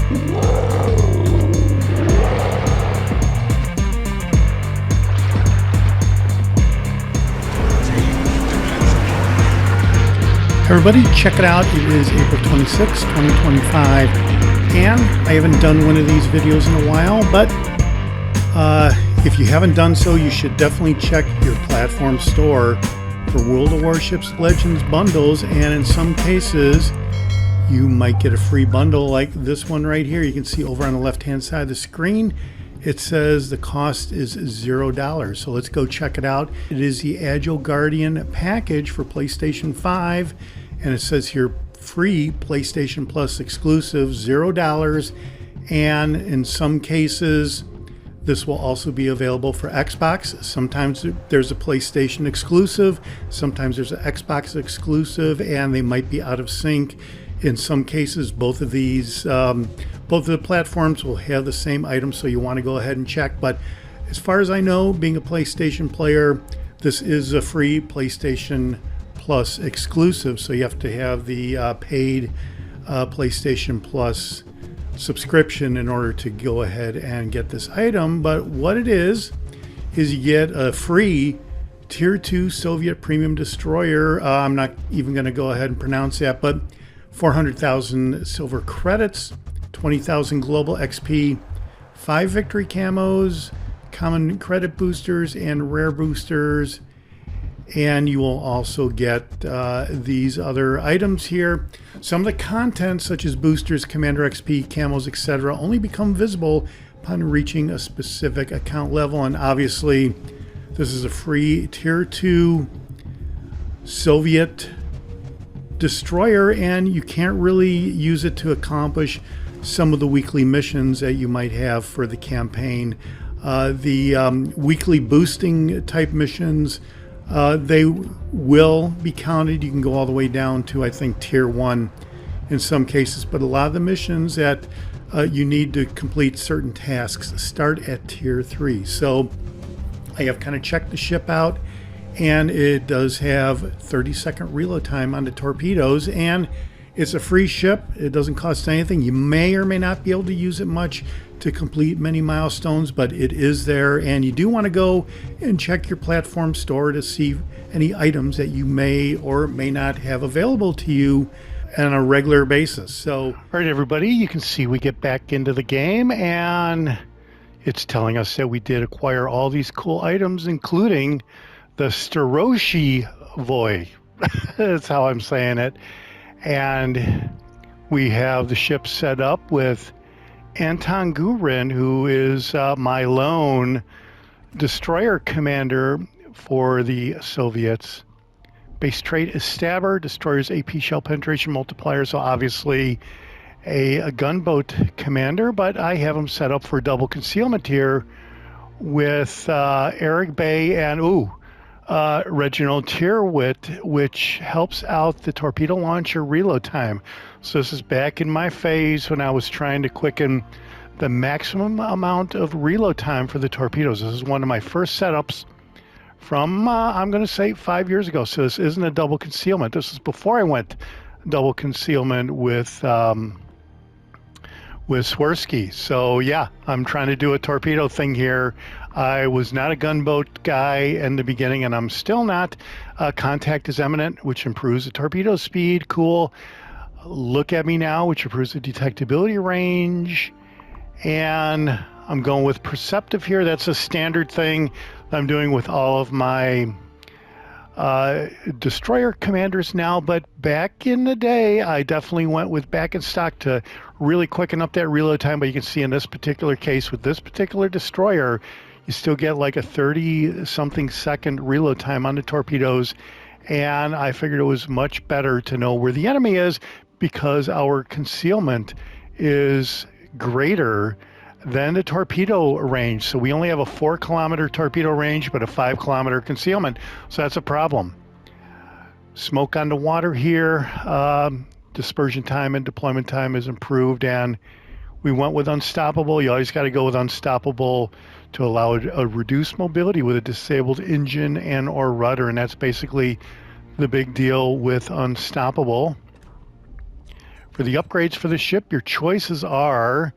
Everybody, check it out. It is April 26, 2025, and I haven't done one of these videos in a while, but if you haven't done so, you should definitely check your platform store for World of Warships Legends bundles, and in some cases, you might get a free bundle like this one right here. You can see over on the left-hand side of the screen, it says the cost is $0. So let's go check it out. It is the Agile Guardian package for PlayStation 5, and it says here free PlayStation Plus exclusive, $0. And in some cases, this will also be available for Xbox. Sometimes there's a PlayStation exclusive, sometimes there's an Xbox exclusive, and they might be out of sync. In some cases, both of these, both of the platforms will have the same item, so you want to go ahead and check. But as far as I know, being a PlayStation player, this is a free PlayStation Plus exclusive, so you have to have the paid PlayStation Plus subscription in order to go ahead and get this item. But what it is you get a free Tier 2 Soviet Premium Destroyer. I'm not even going to go ahead and pronounce that, but 400,000 silver credits, 20,000 global XP, 5 victory camos, common credit boosters, and rare boosters. And you will also get these other items here. Some of the content, such as boosters, commander XP, camos, etc., only become visible upon reaching a specific account level. And obviously, this is a free Tier 2 Soviet destroyer, and you can't really use it to accomplish some of the weekly missions that you might have for the campaign. The weekly boosting type missions, they will be counted. You can go all the way down to, I think, Tier 1 in some cases, but a lot of the missions that you need to complete certain tasks start at Tier 3. So I have kind of checked the ship out, and it does have 30-second reload time on the torpedoes, and it's a free ship. It doesn't cost anything. You may or may not be able to use it much to complete many milestones, but it is there, and you do want to go and check your platform store to see any items that you may or may not have available to you on a regular basis. So, all right, everybody, you can see we get back into the game, and it's telling us that we did acquire all these cool items, including the Storozhevoi. That's how I'm saying it. And we have the ship set up with Anton Gurin, who is my lone destroyer commander for the Soviets. Base trait is Stabber, destroyer's AP shell penetration multiplier, so obviously a gunboat commander, but I have him set up for double concealment here with Eric Bay and Reginald Tierwit, which helps out the torpedo launcher reload time. So this is back in my phase when I was trying to quicken the maximum amount of reload time for the torpedoes. This is one of my first setups from, I'm going to say, 5 years ago. So this isn't a double concealment. This is before I went double concealment with Swirsky. So yeah, I'm trying to do a torpedo thing here. I was not a gunboat guy in the beginning, and I'm still not. Contact is imminent, which improves the torpedo speed. Cool. Look at me now, which improves the detectability range. And I'm going with perceptive here. That's a standard thing I'm doing with all of my destroyer commanders now, but back in the day, I definitely went with back in stock to really quicken up that reload time. But you can see in this particular case with this particular destroyer, you still get like a 30-something second reload time on the torpedoes. And I figured it was much better to know where the enemy is because our concealment is greater than the torpedo range. So we only have a 4-kilometer torpedo range, but a 5-kilometer concealment. So that's a problem. Smoke on the water here. Dispersion time and deployment time is improved, and we went with unstoppable. You always got to go with unstoppable to allow a reduced mobility with a disabled engine and or rudder, and that's basically the big deal with unstoppable. For the upgrades for the ship, your choices are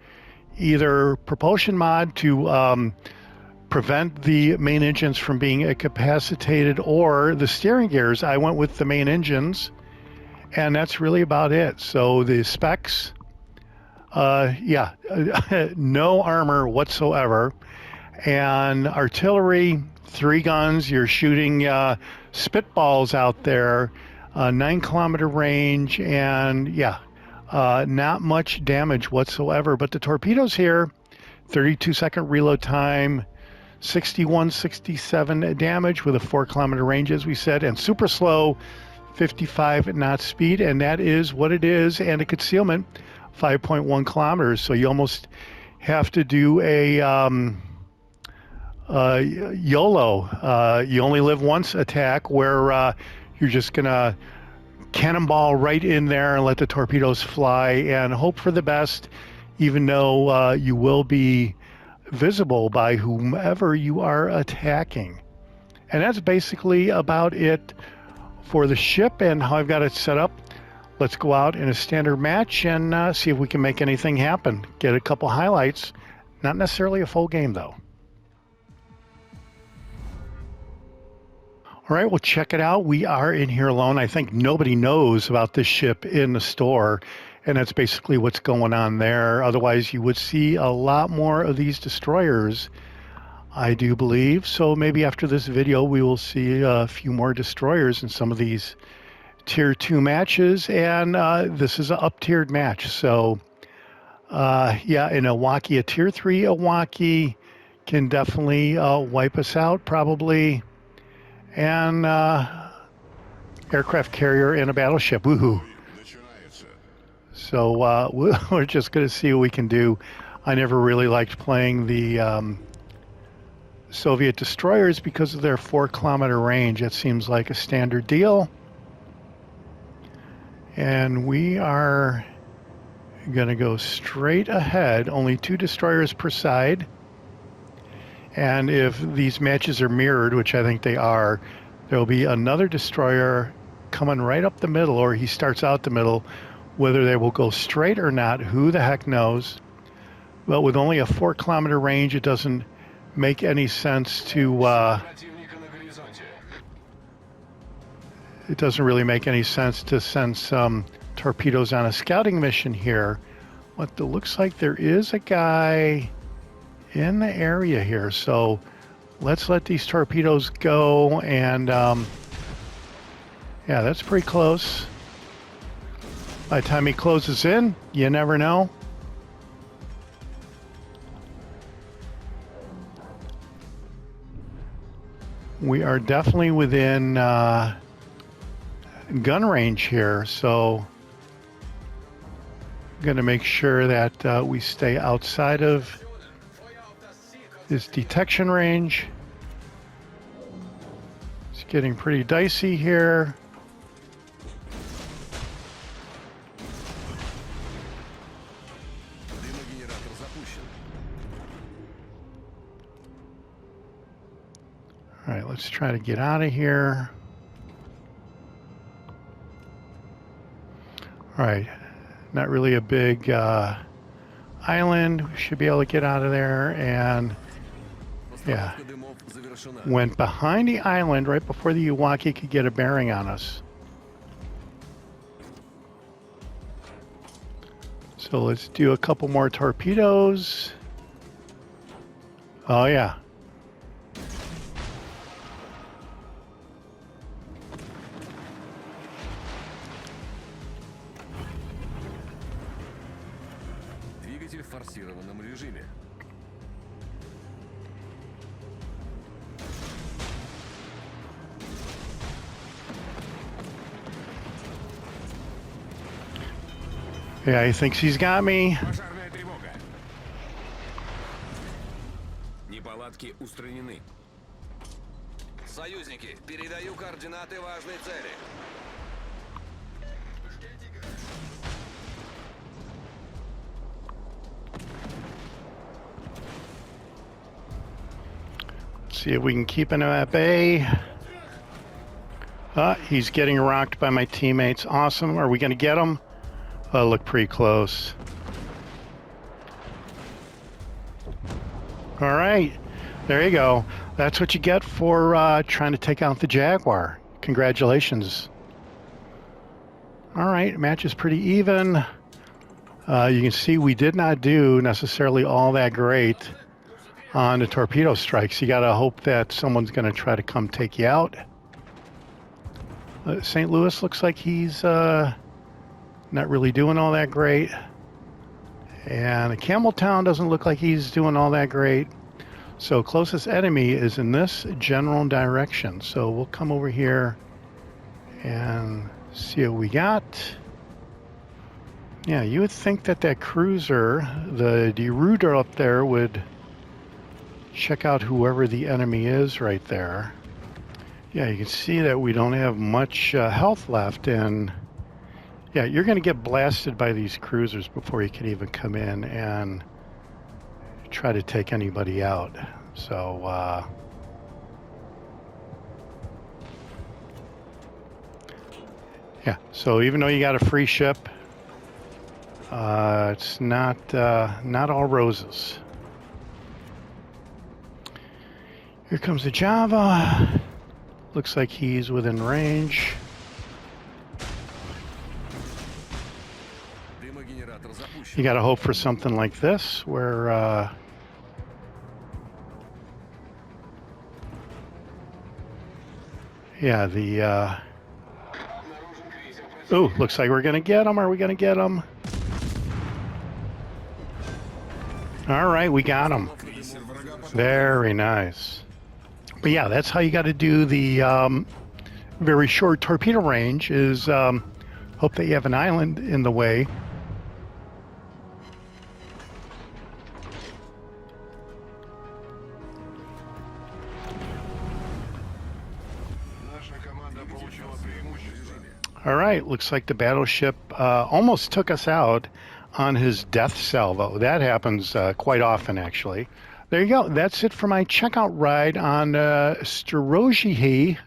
either propulsion mod to prevent the main engines from being incapacitated, or the steering gears. I went with the main engines, and that's really about it. So the specs, no armor whatsoever, and artillery, 3 guns. You're shooting spitballs out there, 9-kilometer range, and not much damage whatsoever. But the torpedoes here, 32-second reload time, 67 damage with a 4-kilometer range, as we said, and super slow, 55 knot speed, and that is what it is. And a concealment, 5.1 kilometers. So you almost have to do a YOLO, you only live once attack, where you're just gonna cannonball right in there and let the torpedoes fly and hope for the best, even though you will be visible by whomever you are attacking. And that's basically about it for the ship and how I've got it set up. Let's go out in a standard match and see if we can make anything happen. Get a couple highlights. Not necessarily a full game, though. All right, well, check it out. We are in here alone. I think nobody knows about this ship in the store, and that's basically what's going on there. Otherwise, you would see a lot more of these destroyers, I do believe. So maybe after this video, we will see a few more destroyers in some of these Tier 2 matches, and this is an up-tiered match. So, in Iwaki, a Tier 3 Iwaki can definitely wipe us out, probably. And aircraft carrier and a battleship. Woohoo! So we're just going to see what we can do. I never really liked playing the Soviet destroyers because of their 4-kilometer range. It seems like a standard deal. And we are going to go straight ahead. Only 2 destroyers per side. And if these matches are mirrored, which I think they are, there'll be another destroyer coming right up the middle, or he starts out the middle. Whether they will go straight or not, who the heck knows? But with only a 4-kilometer range, it doesn't make any sense to... it doesn't really make any sense to send some torpedoes on a scouting mission here. But it looks like there is a guy in the area here, so let's let these torpedoes go. And that's pretty close. By the time he closes in, you never know. We are definitely within gun range here, so I'm going to make sure that we stay outside of this detection range. It's getting pretty dicey here. All right, let's try to get out of here. All right, not really a big island. We should be able to get out of there. And went behind the island right before the Iwaki could get a bearing on us. So let's do a couple more torpedoes. Oh yeah. Двигатель в форсированном режиме. Yeah, he thinks he's got me. Пожарная тревога. Неполадки устранены. Союзники, передаю координаты важной цели. See if we can keep him at bay. He's getting rocked by my teammates. Awesome. Are we going to get him? look pretty close. All right, there you go. That's what you get for trying to take out the Jaguar. Congratulations. All right, match is pretty even. You can see we did not do necessarily all that great on the torpedo strikes. You got to hope that someone's going to try to come take you out. St. Louis looks like he's not really doing all that great. And Campbelltown doesn't look like he's doing all that great. So closest enemy is in this general direction. So we'll come over here and see what we got. Yeah, you would think that that cruiser, the derouter up there, would check out whoever the enemy is right there. Yeah, you can see that we don't have much health left, and yeah, you're going to get blasted by these cruisers before you can even come in and try to take anybody out. So, yeah, so even though you got a free ship, it's not all roses. Here comes the Java. Looks like he's within range. You got to hope for something like this, where yeah, the ooh, looks like we're gonna get him. Are we gonna get him? All right, we got him. Very nice. But yeah, that's how you got to do the very short torpedo range, is hope that you have an island in the way. All right, looks like the battleship almost took us out on his death salvo. That happens quite often, actually. There you go. That's it for my checkout ride on Storozhevoi.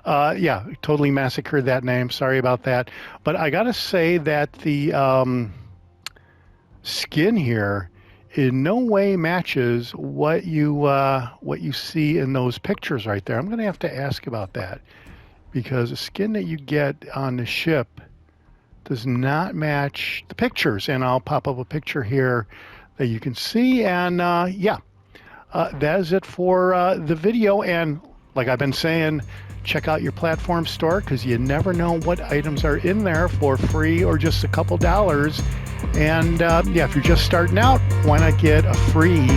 Yeah, totally massacred that name. Sorry about that. But I got to say that the skin here in no way matches what you see in those pictures right there. I'm going to have to ask about that, because the skin that you get on the ship does not match the pictures. And I'll pop up a picture here that you can see. And yeah, that is it for the video. And like I've been saying, check out your platform store, because you never know what items are in there for free or just a couple dollars. And yeah, if you're just starting out, why not get a free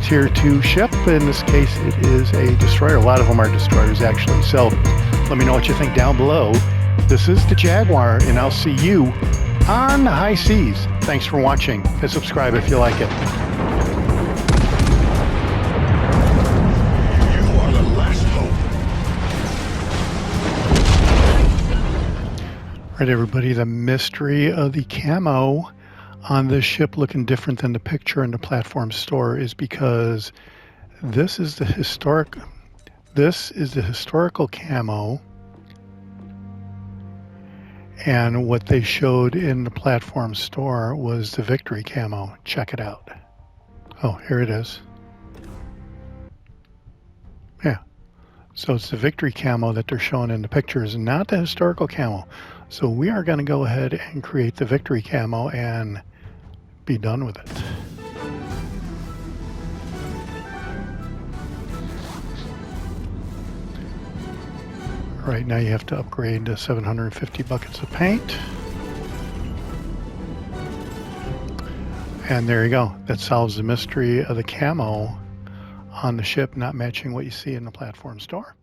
tier 2 ship? In this case, it is a destroyer. A lot of them are destroyers, actually. So let me know what you think down below. This is the Jaguar, and I'll see you on the high seas. Thanks for watching, and subscribe if you like it. You are the last hope. All right, everybody, the mystery of the camo on this ship looking different than the picture in the platform store is because this is the historical camo. And what they showed in the platform store was the victory camo. Check it out. Oh, here it is. Yeah. So it's the victory camo that they're showing in the pictures, not the historical camo. So we are going to go ahead and create the victory camo and be done with it. Right now you have to upgrade to 750 buckets of paint. And there you go. That solves the mystery of the camo on the ship not matching what you see in the platform store.